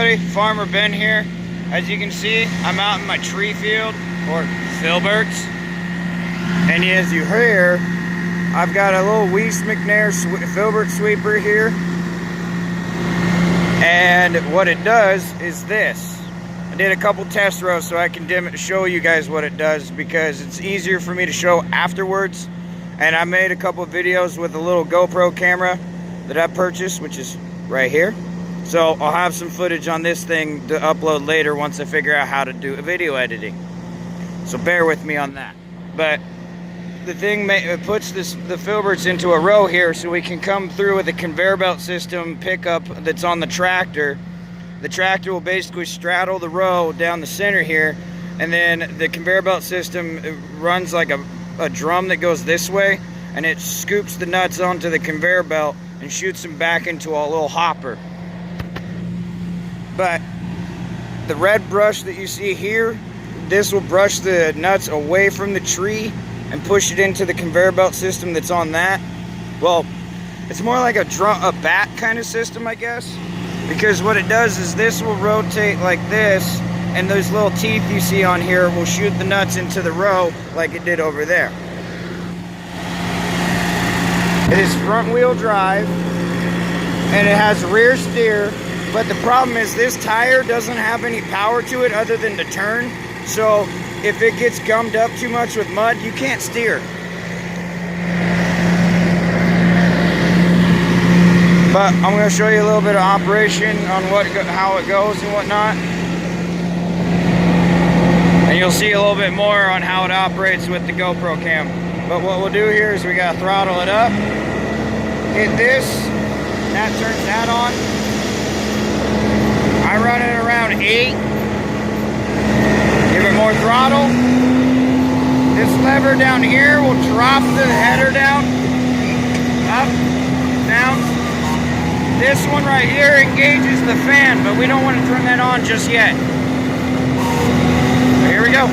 everybody, Farmer Ben here. As you can see, I'm out in my tree field, or Filbert's. And as you hear, I've got a little Weiss McNair Filbert sweeper here. And what it does is this. I did a couple test rows so I can show you guys what it does, because it's easier for me to show afterwards. And I made a couple videos with a little GoPro camera that I purchased, which is right here. So I'll have some footage on this thing to upload later once I figure out how to do video editing. So bear with me on that. But the thing puts the Filberts into a row here so we can come through with a conveyor belt system pickup that's on the tractor. The tractor will basically straddle the row down the center here, and then the conveyor belt system runs like a drum that goes this way, and it scoops the nuts onto the conveyor belt and shoots them back into a little hopper. But the red brush that you see here, this will brush the nuts away from the tree and push it into the conveyor belt system that's on that. Well, it's more like a bat kind of system, I guess, because what it does is this will rotate like this, and those little teeth you see on here will shoot the nuts into the row like it did over there. It is front wheel drive, and it has rear steer. But the problem is this tire doesn't have any power to it other than to turn. So if it gets gummed up too much with mud, you can't steer. But I'm going to show you a little bit of operation on how it goes and whatnot. And you'll see a little bit more on how it operates with the GoPro cam. But what we'll do here is we got to throttle it up, hit this, that turns that on. I run it around 8. Give it more throttle. This lever down here will drop the header down. Up, down. This one right here engages the fan, but we don't want to turn that on just yet. So here we go.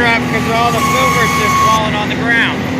up because of all the filberts that's falling on the ground.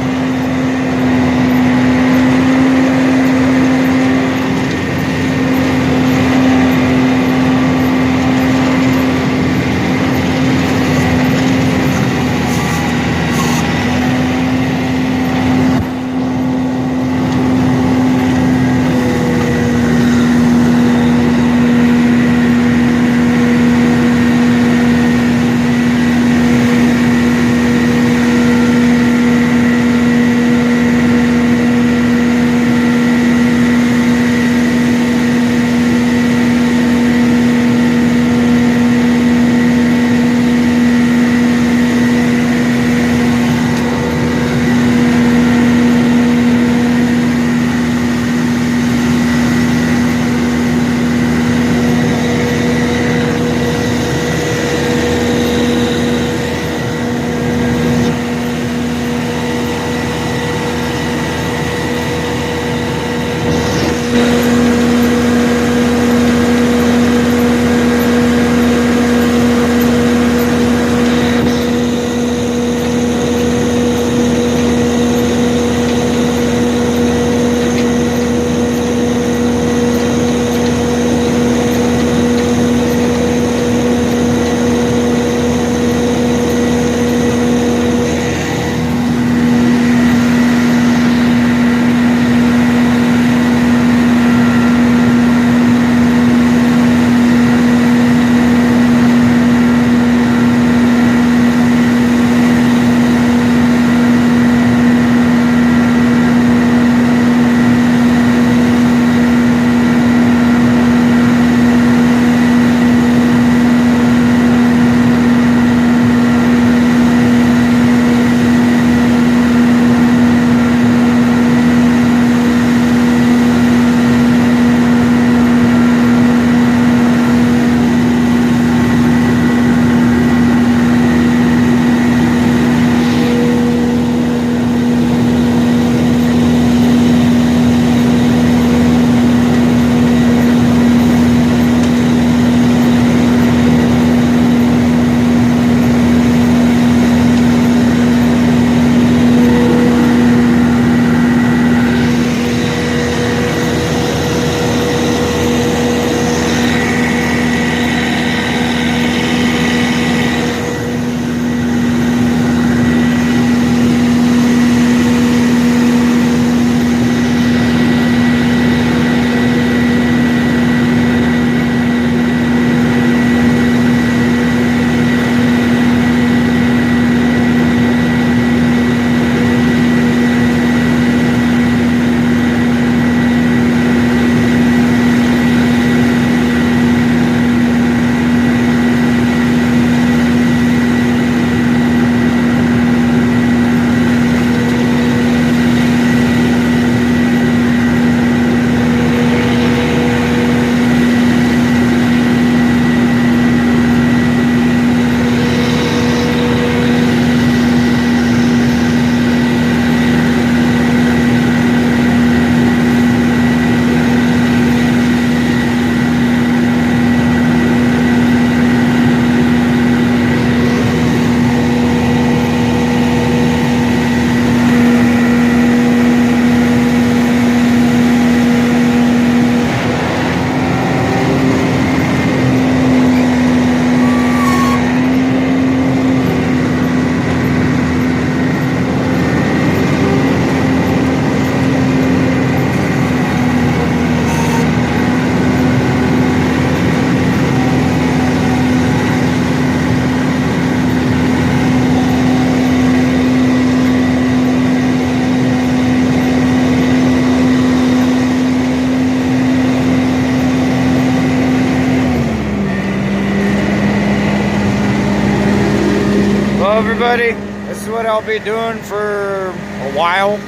everybody. This is what I'll be doing for a while.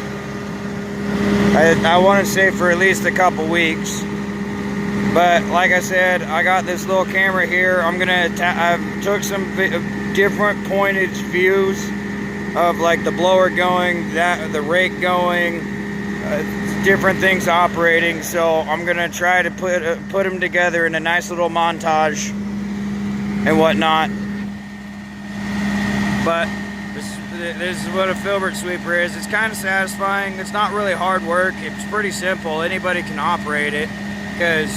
I want to say for at least a couple weeks. But like I said, I got this little camera here. I've took some different pointed views of like the blower going, the rake going, different things operating. So I'm gonna try to put them together in a nice little montage and whatnot. But this is what a Filbert sweeper is. It's kind of satisfying. It's not really hard work. It's pretty simple. Anybody can operate it because,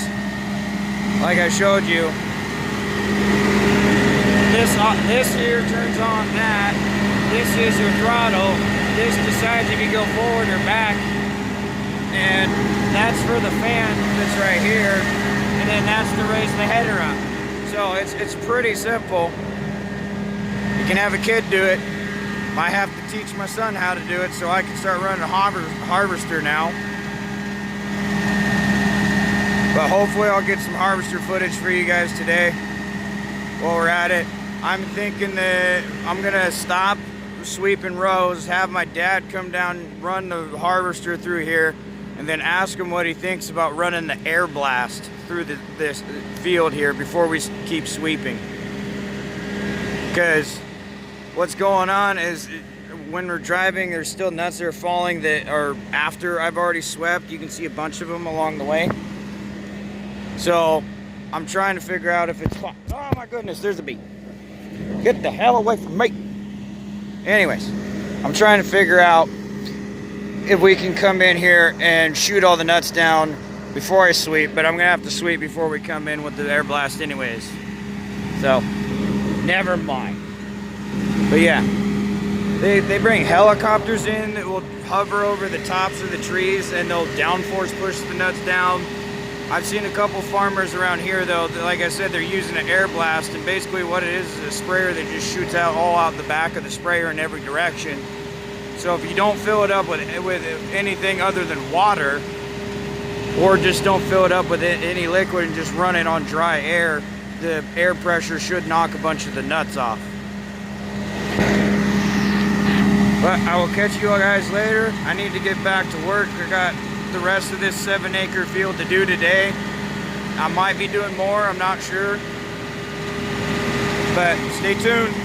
like I showed you, this here turns on that. This is your throttle. This decides if you go forward or back. And that's for the fan that's right here. And then that's to raise the header up. So it's pretty simple. You can have a kid do it. Might have to teach my son how to do it so I can start running a harvester now. But hopefully I'll get some harvester footage for you guys today while we're at it. I'm thinking that I'm gonna stop sweeping rows, have my dad come down, run the harvester through here, and then ask him what he thinks about running the air blast through this field here before we keep sweeping. Because what's going on is when we're driving, there's still nuts that are falling that are after I've already swept. You can see a bunch of them along the way. So I'm trying to figure out if it's... Oh my goodness, there's a bee. Get the hell away from me. Anyways, I'm trying to figure out if we can come in here and shoot all the nuts down before I sweep, but I'm gonna have to sweep before we come in with the air blast anyways. So, never mind. But yeah, they bring helicopters in that will hover over the tops of the trees and they'll downforce push the nuts down. I've seen a couple farmers around here though, that, like I said, they're using an air blast, and basically what it is a sprayer that just shoots out all out the back of the sprayer in every direction. So if you don't fill it up with anything other than water, or just don't fill it up with any liquid and just run it on dry air, the air pressure should knock a bunch of the nuts off. But I will catch you guys later. I need to get back to work. I got the rest of this 7-acre field to do today. I might be doing more, I'm not sure. But stay tuned.